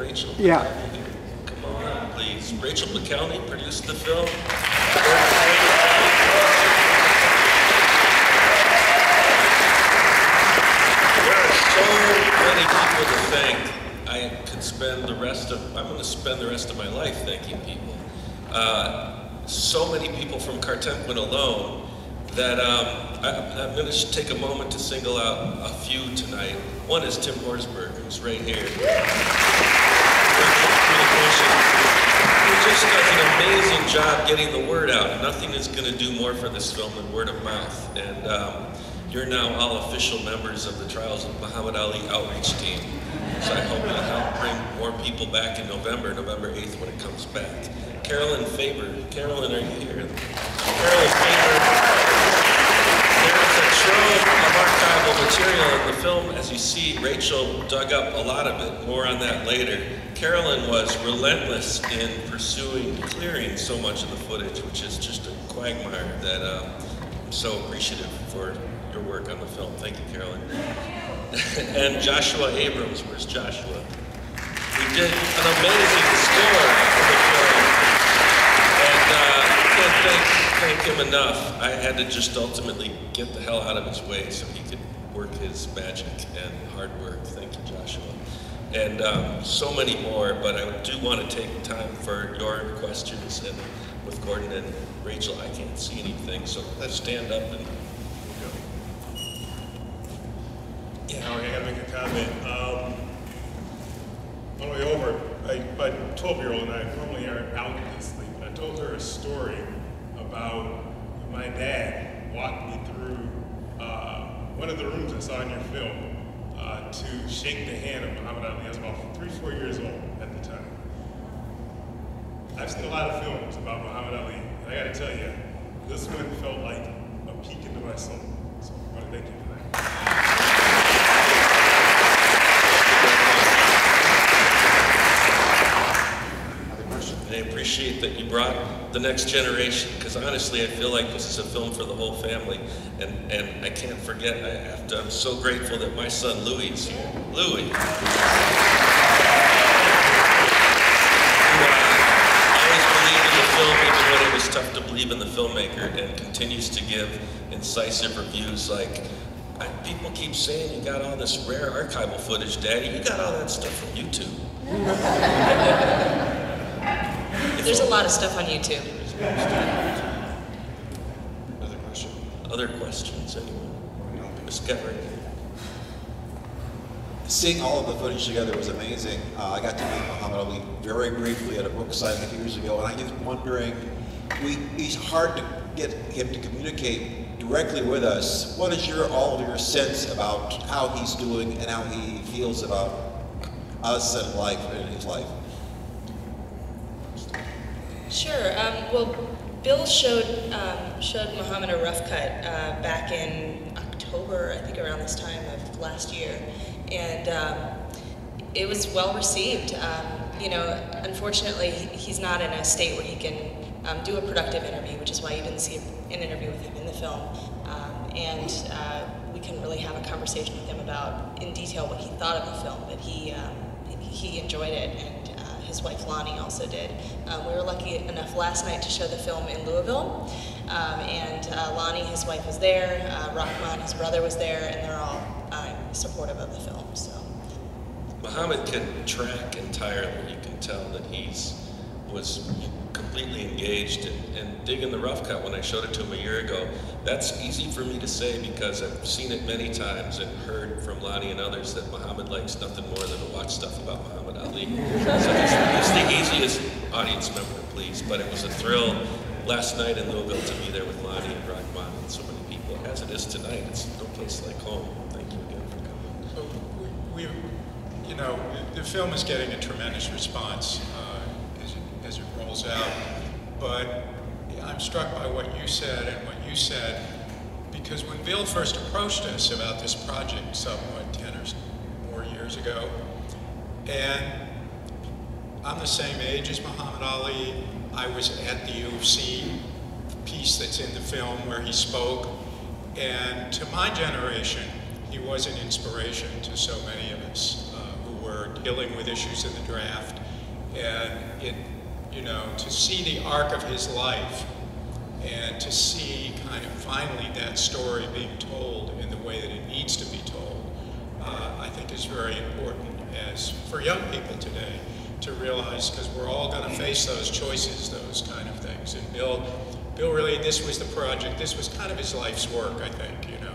Rachel? Yeah. Come on up, please. Rachel McElney produced the film. There are so many people to thank. I could spend the rest of, I'm going to spend the rest of my life thanking people. So many people from Cartemquin alone that I'm going to take a moment to single out a few tonight. One is Tim Horsberg, who's right here. He just does an amazing job getting the word out. Nothing is going to do more for this film than word of mouth. And you're now all official members of the Trials of Muhammad Ali outreach team. So I hope you'll help bring more people back in November 8th when it comes back. Carolyn Faber. Carolyn, are you here? Carolyn Faber. There's a trove of archival material in the film. As you see, Rachel dug up a lot of it. More on that later. Carolyn was relentless in pursuing clearing so much of the footage, which is just a quagmire that I'm so appreciative for your work on the film. Thank you, Carolyn. And Joshua Abrams. Where's Joshua? He did an amazing score for the film. And can't thank him enough. I had to just ultimately get the hell out of his way so he could work his magic and hard work. Thank you, Joshua. And so many more, but I do want to take time for your questions. And with Gordon and Rachel, I can't see anything, so let's stand up and go. Yeah, I gotta make a comment. On the way over, my 12-year-old and I normally aren't out this sleep. I told her a story about my dad walked me through one of the rooms I saw in your film to shake the hand of Muhammad Ali. I was about 3-4 years old at the time. I've seen a lot of films about Muhammad Ali, and I gotta tell you, this one felt like a peek into my soul. So I want to thank you for that. I appreciate that you brought the next generation, because honestly I feel like this is a film for the whole family, and I can't forget, I'm so grateful that my son Louis is here. Louis. Always believed in the film even when it was tough to believe in the filmmaker, and continues to give incisive reviews like, people keep saying you got all this rare archival footage, Daddy. You got all that stuff from YouTube. There's a lot of stuff on YouTube. Other questions? Other questions, anyone? Ms. Getter. Seeing all of the footage together was amazing. I got to meet Muhammad Ali very briefly at a book signing a few years ago, and I was wondering, he's hard to get him to communicate directly with us. What is all of your sense about how he's doing and how he feels about us and life and his life? Sure. Well, Bill showed Muhammad a rough cut back in October, I think around this time of last year, and it was well received. You know, unfortunately, he's not in a state where he can do a productive interview, which is why you didn't see an interview with him in the film. And we couldn't really have a conversation with him about, in detail, what he thought of the film, but he enjoyed it, and his wife Lonnie also did. We were lucky enough last night to show the film in Louisville, and Lonnie, his wife, was there, Rahman, his brother, was there, and they're all supportive of the film. So, Muhammad can track entirely. You can tell that was completely engaged and digging the rough cut. When I showed it to him a year ago, that's easy for me to say because I've seen it many times and heard from Lonnie and others that Muhammad likes nothing more than to watch stuff about Muhammad Ali. So he's the easiest audience member, please. But it was a thrill last night in Louisville to be there with Lonnie and Rahman and so many people. As it is tonight, it's no place like home. Thank you again for coming. So you know, the film is getting a tremendous response as it rolls out, but I'm struck by what you said and what you said, because when Bill first approached us about this project somewhat 10 or more years ago, and I'm the same age as Muhammad Ali, I was at the UFC piece that's in the film where he spoke, and to my generation, he was an inspiration to so many of us who were dealing with issues in the draft. And it, you know, to see the arc of his life and to see kind of finally that story being told in the way that it needs to be told, I think is very important as for young people today to realize, because we're all going to face those choices, those kind of things. And Bill really, this was the project, this was kind of his life's work, I think, you know.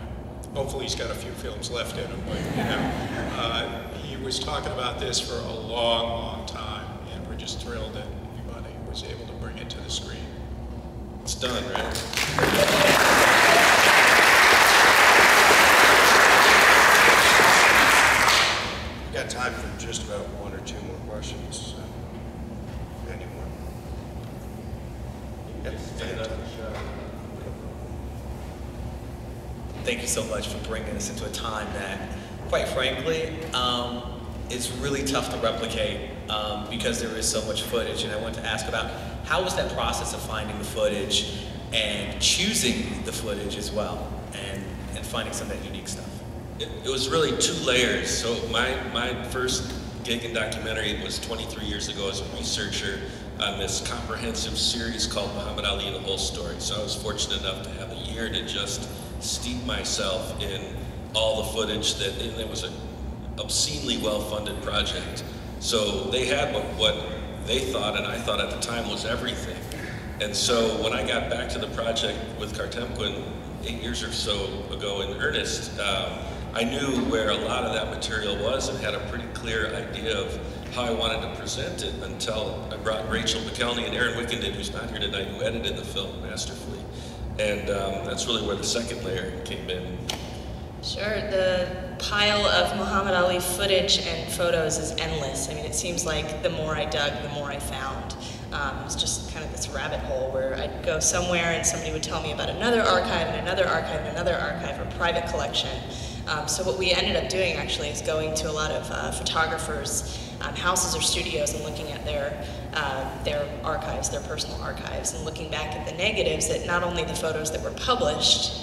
Hopefully he's got a few films left in him, but, you know, he was talking about this for a long, long time, and we're just thrilled that anybody was able to bring it to the screen. It's done, right? We've got time for just about one or two more questions. Anyone? Yeah, Thank you so much for bringing us into a time that, quite frankly, is really tough to replicate because there is so much footage. And I want to ask about how was that process of finding the footage and choosing the footage as well, and finding some of that unique stuff? It was really two layers. So my first gig in documentary was 23 years ago as a researcher on this comprehensive series called Muhammad Ali, The Whole Story. So I was fortunate enough to have a year to just steep myself in all the footage and it was an obscenely well-funded project. So they had what they thought, and I thought at the time, was everything. And so when I got back to the project with Kartemquin 8 years or so ago in earnest, I knew where a lot of that material was and had a pretty clear idea of how I wanted to present it until I brought Rachel McKelney and Aaron Wickenden, who's not here tonight, who edited the film masterfully. And that's really where the second layer came in. Sure, the pile of Muhammad Ali footage and photos is endless. I mean, it seems like the more I dug, the more I found. It was just kind of this rabbit hole where I'd go somewhere and somebody would tell me about another archive and another archive and another archive or private collection. So what we ended up doing actually is going to a lot of photographers' houses or studios and looking at their archives, their personal archives, and looking back at the negatives at not only the photos that were published,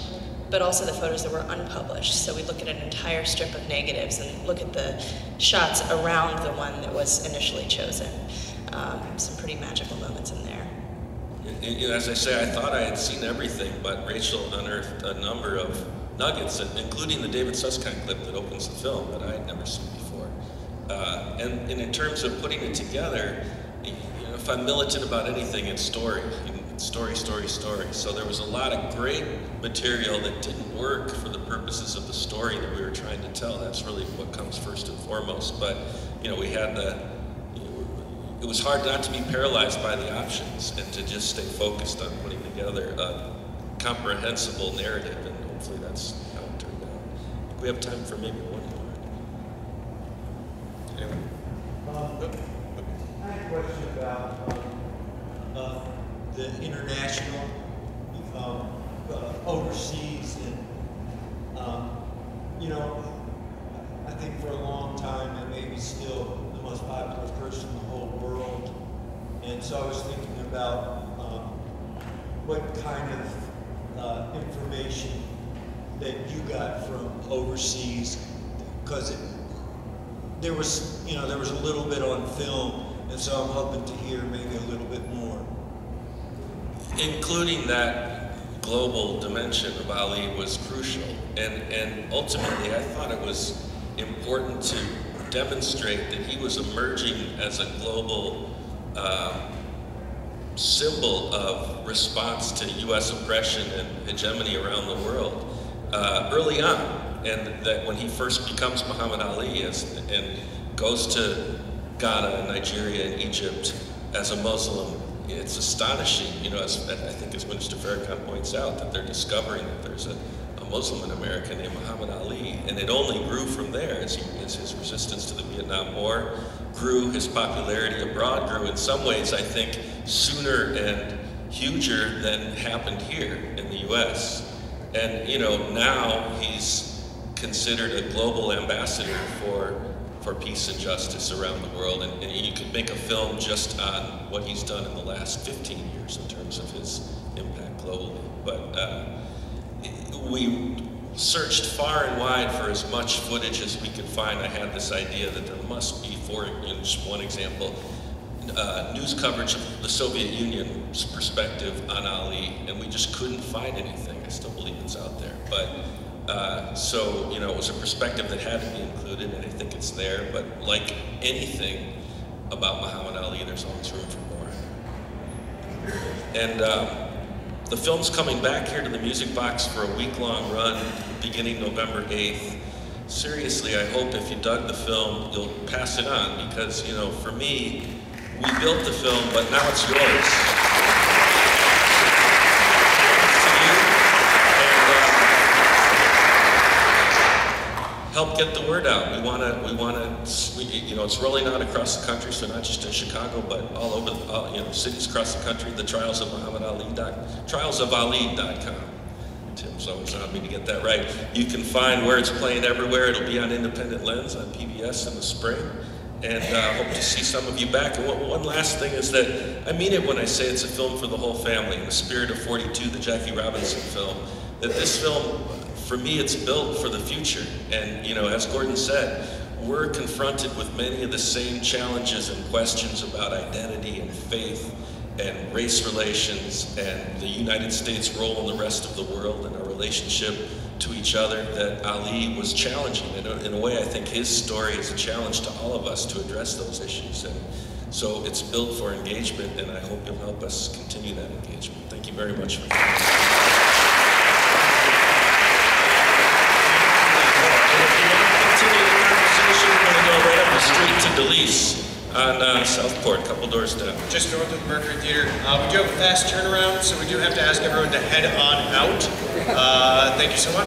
but also the photos that were unpublished. So we look at an entire strip of negatives and look at the shots around the one that was initially chosen. Some pretty magical moments in there. You know, as I say, I thought I had seen everything, but Rachel unearthed a number of nuggets, including the David Susskind clip that opens the film that I had never seen before. And in terms of putting it together, you know, if I'm militant about anything, it's story. Story, story, story. So there was a lot of great material that didn't work for the purposes of the story that we were trying to tell. That's really what comes first and foremost. But, you know, we had it was hard not to be paralyzed by the options and to just stay focused on putting together a comprehensible narrative, and hopefully that's how it turned out. We have time for maybe one more. Anyway. I have a question about the international, overseas, and you know, I think for a long time, and maybe still the most popular person in the whole world. And so I was thinking about what kind of information that you got from overseas, because there was a little bit on film, and so I'm hoping to hear maybe a little bit more. Including that global dimension of Ali was crucial, and ultimately I thought it was important to demonstrate that he was emerging as a global symbol of response to U.S. oppression and hegemony around the world early on, and that when he first becomes Muhammad Ali and goes to Ghana and Nigeria and Egypt as a Muslim, it's astonishing, you know, as I think as Minister Farrakhan points out, that they're discovering that there's a Muslim in America named Muhammad Ali, and it only grew from there as his resistance to the Vietnam War grew, his popularity abroad grew. In some ways, I think, sooner and huger than happened here in the U.S. And, you know, now he's considered a global ambassador for peace and justice around the world, and you could make a film just on what he's done in the last 15 years in terms of his impact globally. But searched far and wide for as much footage as we could find. I had this idea that there must be, just one example, news coverage of the Soviet Union's perspective on Ali, and we just couldn't find anything. I still believe it's out there, but so you know, it was a perspective that had to be included, and I think it's there. But like anything about Muhammad Ali, there's always room for more. And the film's coming back here to the Music Box for a week-long run, beginning November 8th. Seriously, I hope if you dug the film, you'll pass it on, because, you know, for me, we built the film, but now it's yours. To you, and help get the word out. We want to, you know, it's rolling out across the country, so not just in Chicago, but all over, you know, cities across the country. The trialsofali.com. Tim's always on me to get that right. You can find where it's playing everywhere. It'll be on Independent Lens on PBS in the spring. And hope to see some of you back. And one last thing is that I mean it when I say it's a film for the whole family, in the spirit of 42, the Jackie Robinson film. That this film, for me, it's built for the future. And you know, as Gordon said, we're confronted with many of the same challenges and questions about identity and faith and race relations and the United States' role in the rest of the world and our relationship to each other that Ali was challenging. And in a way, I think his story is a challenge to all of us to address those issues. And so it's built for engagement, and I hope you'll help us continue that engagement. Thank you very much for coming. Continue the conversation. We're going to go right up the street to Delise on Southport, a couple doors down. Just north of the Mercury Theater. We do have a fast turnaround, so we do have to ask everyone to head on out. Thank you so much.